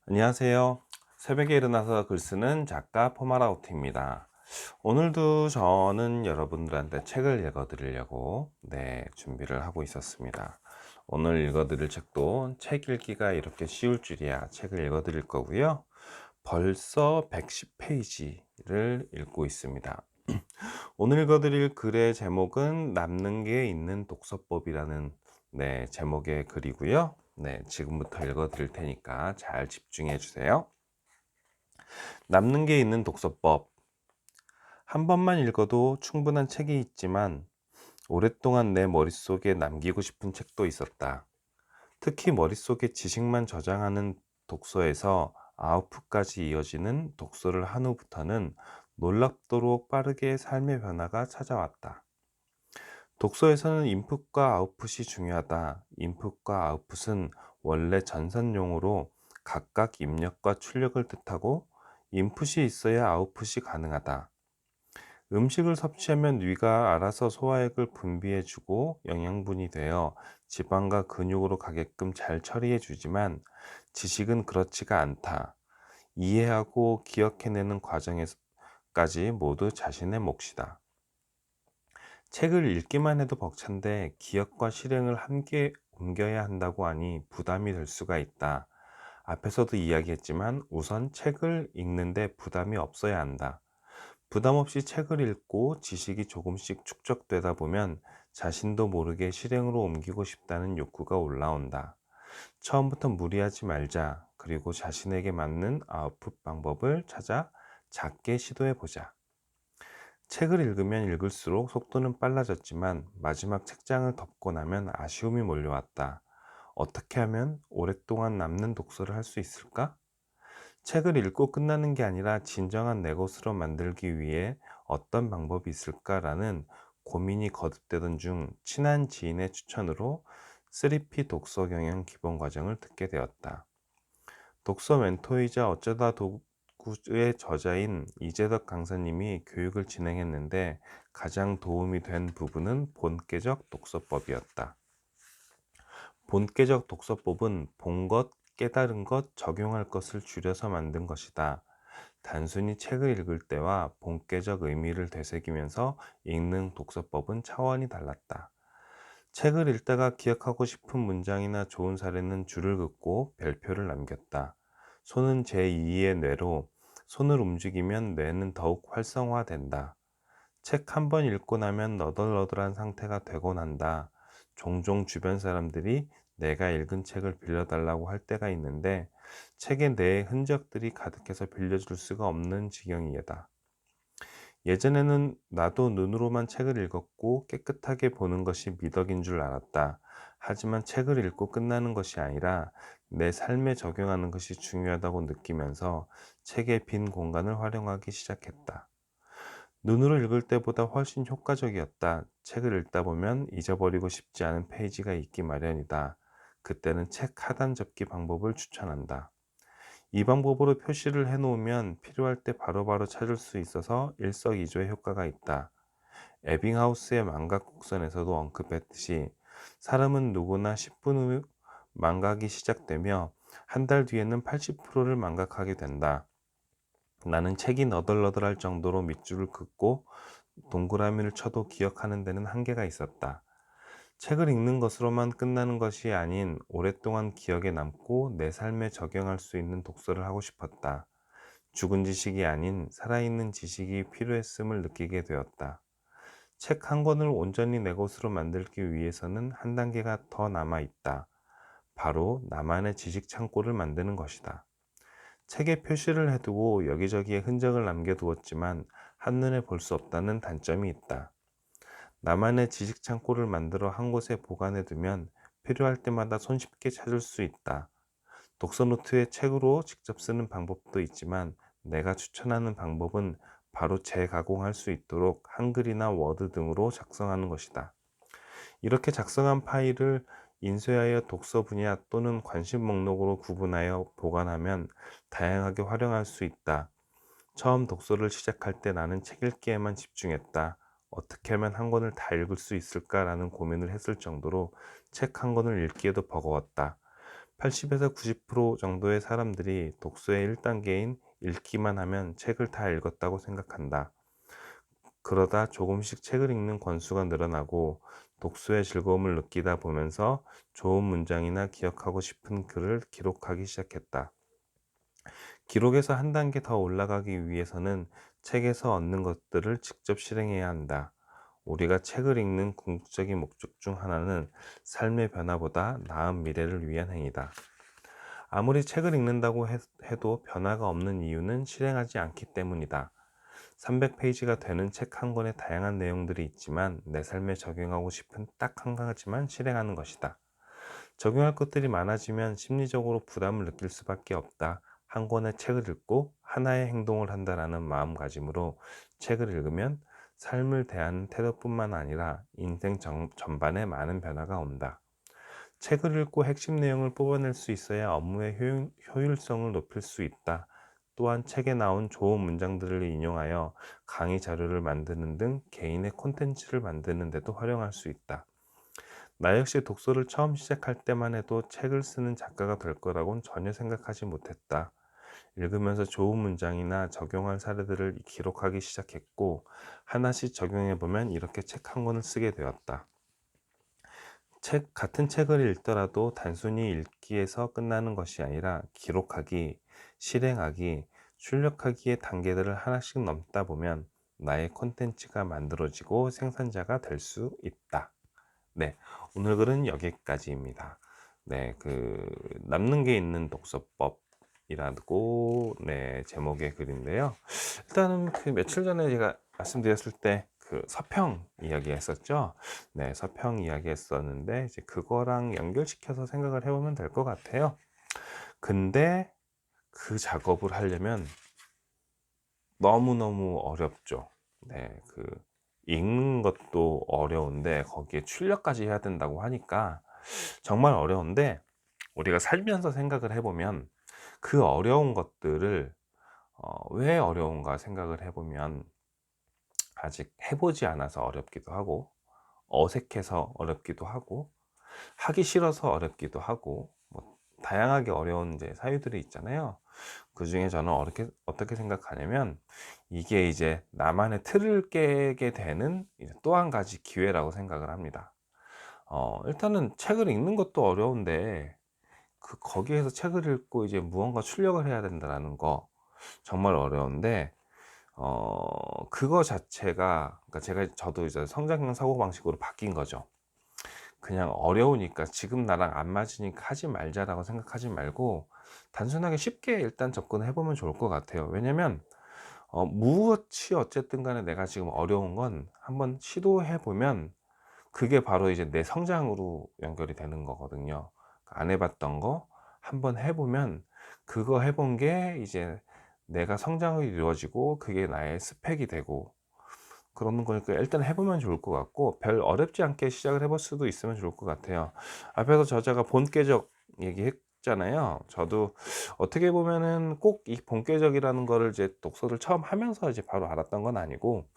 안녕하세요. 새벽에 일어나서 글 쓰는 작가 포마라우티입니다. 오늘도 저는 여러분들한테 책을 읽어드리려고 준비를 하고 있었습니다. 오늘 읽어드릴 책도 책 읽기가 이렇게 쉬울 줄이야 책을 읽어드릴 거고요. 벌써 110페이지를 읽고 있습니다. 오늘 읽어드릴 글의 제목은 남는 게 있는 독서법이라는 제목의 글이고요. 지금부터 읽어드릴 테니까 잘 집중해 주세요. 남는 게 있는 독서법. 한 번만 읽어도 충분한 책이 있지만 오랫동안 내 머릿속에 남기고 싶은 책도 있었다. 특히 머릿속에 지식만 저장하는 독서에서 아웃풋까지 이어지는 독서를 한 후부터는 놀랍도록 빠르게 삶의 변화가 찾아왔다. 독서에서는 인풋과 아웃풋이 중요하다. 인풋과 아웃풋은 원래 전산용어로 각각 입력과 출력을 뜻하고 인풋이 있어야 아웃풋이 가능하다. 음식을 섭취하면 뇌가 알아서 소화액을 분비해주고 영양분이 되어 지방과 근육으로 가게끔 잘 처리해주지만 지식은 그렇지가 않다. 이해하고 기억해내는 과정에까지 모두 자신의 몫이다. 책을 읽기만 해도 벅찬데 기억과 실행을 함께 옮겨야 한다고 하니 부담이 될 수가 있다. 앞에서도 이야기했지만 우선 책을 읽는데 부담이 없어야 한다. 부담 없이 책을 읽고 지식이 조금씩 축적되다 보면 자신도 모르게 실행으로 옮기고 싶다는 욕구가 올라온다. 처음부터 무리하지 말자. 그리고 자신에게 맞는 아웃풋 방법을 찾아 작게 시도해 보자. 책을 읽으면 읽을수록 속도는 빨라졌지만 마지막 책장을 덮고 나면 아쉬움이 몰려왔다. 어떻게 하면 오랫동안 남는 독서를 할 수 있을까? 책을 읽고 끝나는 게 아니라 진정한 내 것으로 만들기 위해 어떤 방법이 있을까라는 고민이 거듭되던 중 친한 지인의 추천으로 3P 독서 경영 기본 과정을 듣게 되었다. 독서 멘토이자 어쩌다 도구의 저자인 이재덕 강사님이 교육을 진행했는데 가장 도움이 된 부분은 본계적 독서법이었다. 본계적 독서법은 본 것, 깨달은 것, 적용할 것을 줄여서 만든 것이다. 단순히 책을 읽을 때와 본계적 의미를 되새기면서 읽는 독서법은 차원이 달랐다. 책을 읽다가 기억하고 싶은 문장이나 좋은 사례는 줄을 긋고 별표를 남겼다. 손은 제2의 뇌로 손을 움직이면 뇌는 더욱 활성화된다. 책 한 번 읽고 나면 너덜너덜한 상태가 되곤 한다. 종종 주변 사람들이 내가 읽은 책을 빌려달라고 할 때가 있는데 책에 내 흔적들이 가득해서 빌려줄 수가 없는 지경이다. 예전에는 나도 눈으로만 책을 읽었고 깨끗하게 보는 것이 미덕인 줄 알았다. 하지만 책을 읽고 끝나는 것이 아니라 내 삶에 적용하는 것이 중요하다고 느끼면서 책의 빈 공간을 활용하기 시작했다. 눈으로 읽을 때보다 훨씬 효과적이었다. 책을 읽다 보면 잊어버리고 싶지 않은 페이지가 있기 마련이다. 그때는 책 하단 접기 방법을 추천한다. 이 방법으로 표시를 해 놓으면 필요할 때 바로바로 찾을 수 있어서 일석이조의 효과가 있다. 에빙하우스의 망각 곡선에서도 언급했듯이 사람은 누구나 10분 후 망각이 시작되며 한 달 뒤에는 80%를 망각하게 된다. 나는 책이 너덜너덜할 정도로 밑줄을 긋고 동그라미를 쳐도 기억하는 데는 한계가 있었다. 책을 읽는 것으로만 끝나는 것이 아닌 오랫동안 기억에 남고 내 삶에 적용할 수 있는 독서를 하고 싶었다. 죽은 지식이 아닌 살아있는 지식이 필요했음을 느끼게 되었다. 책 한 권을 온전히 내 것으로 만들기 위해서는 한 단계가 더 남아 있다. 바로 나만의 지식 창고를 만드는 것이다. 책에 표시를 해두고 여기저기에 흔적을 남겨두었지만 한눈에 볼 수 없다는 단점이 있다. 나만의 지식 창고를 만들어 한 곳에 보관해두면 필요할 때마다 손쉽게 찾을 수 있다. 독서 노트에 책으로 직접 쓰는 방법도 있지만 내가 추천하는 방법은 바로 재가공할 수 있도록 한글이나 워드 등으로 작성하는 것이다. 이렇게 작성한 파일을 인쇄하여 독서 분야 또는 관심 목록으로 구분하여 보관하면 다양하게 활용할 수 있다. 처음 독서를 시작할 때 나는 책 읽기에만 집중했다. 어떻게 하면 한 권을 다 읽을 수 있을까라는 고민을 했을 정도로 책 한 권을 읽기에도 버거웠다. 80에서 90% 정도의 사람들이 독서의 1단계인 읽기만 하면 책을 다 읽었다고 생각한다. 그러다 조금씩 책을 읽는 권수가 늘어나고 독서의 즐거움을 느끼다 보면서 좋은 문장이나 기억하고 싶은 글을 기록하기 시작했다. 기록에서 한 단계 더 올라가기 위해서는 책에서 얻는 것들을 직접 실행해야 한다. 우리가 책을 읽는 궁극적인 목적 중 하나는 삶의 변화보다 나은 미래를 위한 행위다. 아무리 책을 읽는다고 해도 변화가 없는 이유는 실행하지 않기 때문이다. 300페이지가 되는 책 한 권에 다양한 내용들이 있지만 내 삶에 적용하고 싶은 딱 한 가지만 실행하는 것이다. 적용할 것들이 많아지면 심리적으로 부담을 느낄 수밖에 없다. 한 권의 책을 읽고 하나의 행동을 한다라는 마음가짐으로 책을 읽으면 삶을 대하는 태도뿐만 아니라 인생 전반에 많은 변화가 온다. 책을 읽고 핵심 내용을 뽑아낼 수 있어야 업무의 효율성을 높일 수 있다. 또한 책에 나온 좋은 문장들을 인용하여 강의 자료를 만드는 등 개인의 콘텐츠를 만드는 데도 활용할 수 있다. 나 역시 독서를 처음 시작할 때만 해도 책을 쓰는 작가가 될 거라고는 전혀 생각하지 못했다. 읽으면서 좋은 문장이나 적용할 사례들을 기록하기 시작했고, 하나씩 적용해보면 이렇게 책 한 권을 쓰게 되었다. 같은 책을 읽더라도 단순히 읽기에서 끝나는 것이 아니라 기록하기, 실행하기, 출력하기의 단계들을 하나씩 넘다 보면 나의 콘텐츠가 만들어지고 생산자가 될 수 있다. 네, 오늘 글은 여기까지입니다. 네, 남는 게 있는 독서법이라고 네, 제목의 글인데요. 일단은 며칠 전에 제가 말씀드렸을 때 서평 이야기 했었죠. 네, 서평 이야기 했었는데 이제 그거랑 연결시켜서 생각을 해보면 될 것 같아요. 근데 그 작업을 하려면 너무너무 어렵죠. 네, 읽는 것도 어려운데 거기에 출력까지 해야 된다고 하니까 정말 어려운데, 우리가 살면서 생각을 해보면 그 어려운 것들을 왜 어려운가 생각을 해보면 아직 해보지 않아서 어렵기도 하고, 어색해서 어렵기도 하고, 하기 싫어서 어렵기도 하고, 뭐 다양하게 어려운 이제 사유들이 있잖아요. 그 중에 저는 어떻게 생각하냐면 이게 이제 나만의 틀을 깨게 되는 또 한 가지 기회라고 생각을 합니다. 일단은 책을 읽는 것도 어려운데 거기에서 책을 읽고 이제 무언가 출력을 해야 된다는 거 정말 어려운데, 그거 자체가, 그러니까 저도 이제 성장형 사고방식으로 바뀐 거죠. 그냥 어려우니까 지금 나랑 안 맞으니까 하지 말자라고 생각하지 말고 단순하게 쉽게 일단 접근해 보면 좋을 것 같아요. 왜냐면 무엇이 어쨌든 간에 내가 지금 어려운 건 한번 시도해 보면 그게 바로 이제 내 성장으로 연결이 되는 거거든요. 안 해봤던 거 한번 해보면 그거 해본 게 이제 내가 성장이 이루어지고 그게 나의 스펙이 되고 그러는 거니까 일단 해보면 좋을 것 같고, 별 어렵지 않게 시작을 해볼 수도 있으면 좋을 것 같아요. 앞에서 저자가 본계적 얘기했잖아요. 저도 어떻게 보면은 꼭 이 본계적이라는 거를 이제 독서를 처음 하면서 이제 바로 알았던 건 아니고,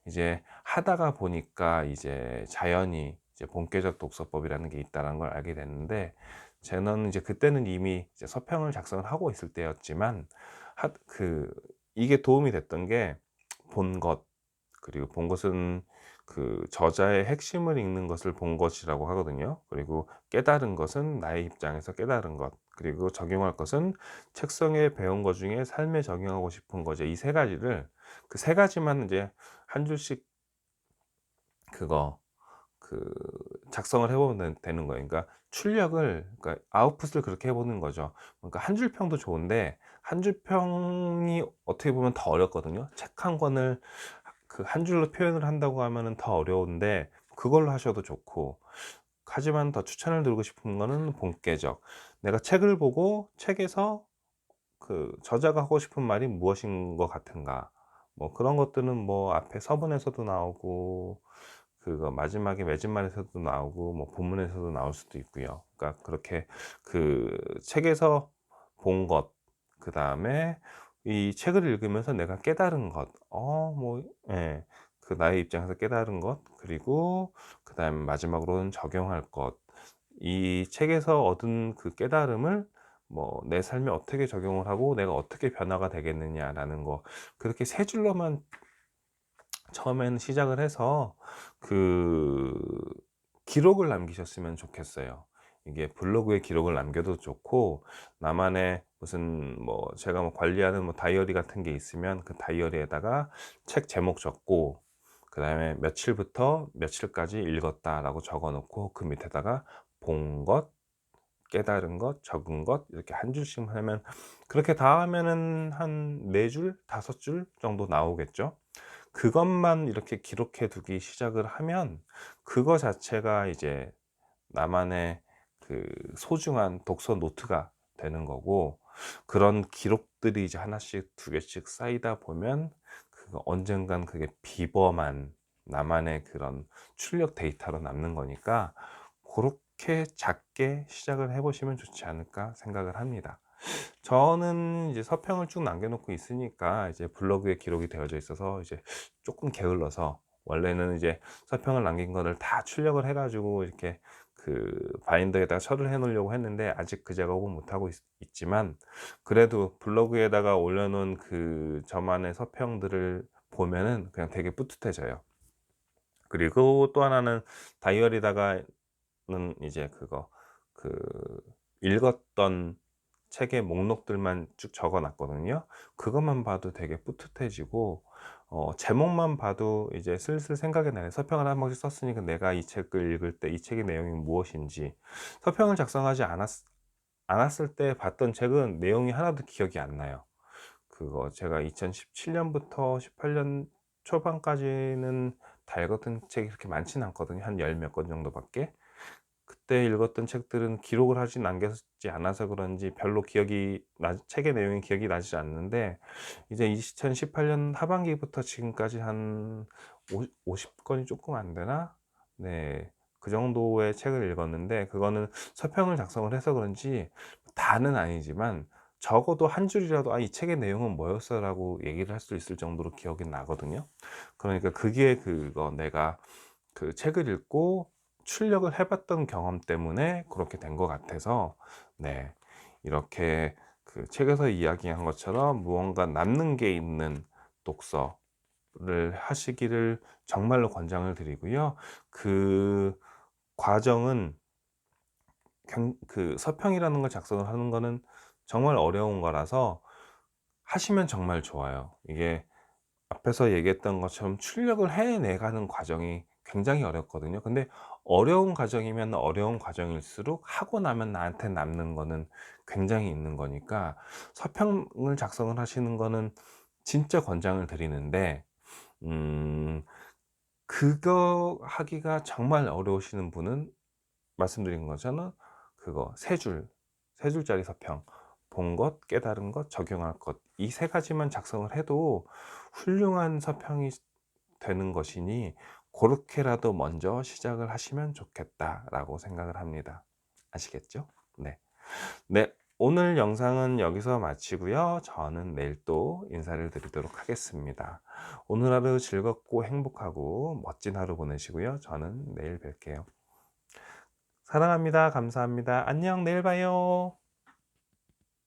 이제 하다가 보니까 이제 자연히 이제 본계적 독서법이라는 게 있다는 걸 알게 됐는데, 저는 이제 그때는 이미 이제 서평을 작성을 하고 있을 때였지만 하, 그 이게 도움이 됐던 게 본 것, 그리고 본 것은 저자의 핵심을 읽는 것을 본 것이라고 하거든요. 그리고 깨달은 것은 나의 입장에서 깨달은 것, 그리고 적용할 것은 책성에 배운 것 중에 삶에 적용하고 싶은 거죠. 이 세 가지를, 그 세 가지만 이제 한 줄씩 그거 그 작성을 해보면 되는 거예요. 그러니까 출력을, 그러니까 아웃풋을 그렇게 해보는 거죠. 그러니까 한 줄 평도 좋은데 한 줄 평이 어떻게 보면 더 어렵거든요. 책 한 권을 한 줄로 표현을 한다고 하면은 더 어려운데 그걸로 하셔도 좋고, 하지만 더 추천을 드리고 싶은 거는 본계적, 내가 책을 보고 책에서 저자가 하고 싶은 말이 무엇인 것 같은가, 뭐 그런 것들은 뭐 앞에 서문에서도 나오고 마지막에 맺은말에서도 나오고 뭐 본문에서도 나올 수도 있고요. 그러니까 그렇게 책에서 본 것, 그 다음에 이 책을 읽으면서 내가 깨달은 것, 예, 나의 입장에서 깨달은 것, 그리고 그 다음에 마지막으로는 적용할 것, 이 책에서 얻은 그 깨달음을 뭐 내 삶에 어떻게 적용을 하고 내가 어떻게 변화가 되겠느냐라는 거, 그렇게 세 줄로만 처음에는 시작을 해서 그 기록을 남기셨으면 좋겠어요. 이게 블로그에 기록을 남겨도 좋고, 나만의 무슨 뭐 제가 뭐 관리하는 뭐 다이어리 같은 게 있으면 그 다이어리에다가 책 제목 적고, 그다음에 며칠부터 며칠까지 읽었다라고 적어 놓고 그 밑에다가 본 것, 깨달은 것, 적은 것, 이렇게 한 줄씩만 하면, 그렇게 다 하면은 한 4 줄, 5줄 정도 나오겠죠. 그것만 이렇게 기록해 두기 시작을 하면 그거 자체가 이제 나만의 그 소중한 독서 노트가 되는 거고, 그런 기록들이 이제 하나씩 두 개씩 쌓이다 보면 그거 언젠간 그게 비범한 나만의 그런 출력 데이터로 남는 거니까, 고렇게 작게 시작을 해 보시면 좋지 않을까 생각을 합니다. 저는 이제 서평을 쭉 남겨 놓고 있으니까 이제 블로그에 기록이 되어져 있어서 이제 쪼끔 게을러서, 원래는 이제 서평을 남긴 거를 다 출력을 해 가지고 이렇게 그 바인더에다가 처리를 해 놓으려고 했는데 아직 그 작업은 못 하고 있지만, 그래도 블로그에다가 올려 놓은 그 저만의 서평들을 보면은 그냥 되게 뿌듯해져요. 그리고 또 하나는 다이어리다가는 이제 그거 그 읽었던 책의 목록들만 쭉 적어 놨거든요. 그것만 봐도 되게 뿌듯해지고, 제목만 봐도 이제 슬슬 생각이 나요. 서평을 한 번씩 썼으니까 내가 이 책을 읽을 때 이 책의 내용이 무엇인지. 서평을 작성하지 않았을 때 봤던 책은 내용이 하나도 기억이 안 나요. 그거 제가 2017 년부터 18년 초반까지는 다 읽었던 책이 그렇게 많지는 않거든요. 한 열 몇 권 정도밖에. 그때 읽었던 책들은 기록을 하진 남겼지 않아서 그런지 별로 기억이 나 책의 내용이 기억이 나지 않는데, 이제 2018년 하반기부터 지금까지 한 50 권이 쪼끔 안 되나? 네. 그 정도의 책을 읽었는데, 그거는 서평을 작성을 해서 그런지 다는 아니지만 적어도 한 줄이라도 '아 이 책의 내용은 뭐였어.'라고 얘기를 할 수 있을 정도로 기억이 나거든요. 그러니까 그게 그거 내가 그 책을 읽고 출력을 해 봤던 경험 때문에 그렇게 된 것 같아서, 네, 이렇게 그 책에서 이야기한 것처럼 무언가 남는 게 있는 독서를 하시기를 정말로 권장을 드리고요. 그 과정은 그 서평이라는 걸 작성을 하는 거는 정말 어려운 거라서 하시면 정말 좋아요. 이게 앞에서 얘기했던 것처럼 출력을 해내 가는 과정이 굉장히 어렵거든요. 근데 어려운 과정이면 어려운 과정일수록 하고 나면 나한테 남는 거는 굉장히 있는 거니까, 서평을 작성을 하시는 거는 진짜 권장을 드리는데, 음 그거 하기가 정말 어려우시는 분은 말씀드린 것처럼 그거 세 줄짜리 서평, 본 것, 깨달은 것, 적용할 것, 이 세 가지만 작성을 해도 훌륭한 서평이 되는 것이니, 고렇게라도 먼저 시작을 하시면 좋겠다라고 생각을 합니다. 아시겠죠? 네. 네. 오늘 영상은 여기서 마치고요. 저는 내일 또 인사를 드리도록 하겠습니다. 오늘 하루 즐겁고 행복하고 멋진 하루 보내시고요. 저는 내일 뵐게요. 사랑합니다. 감사합니다. 안녕. 내일 봐요.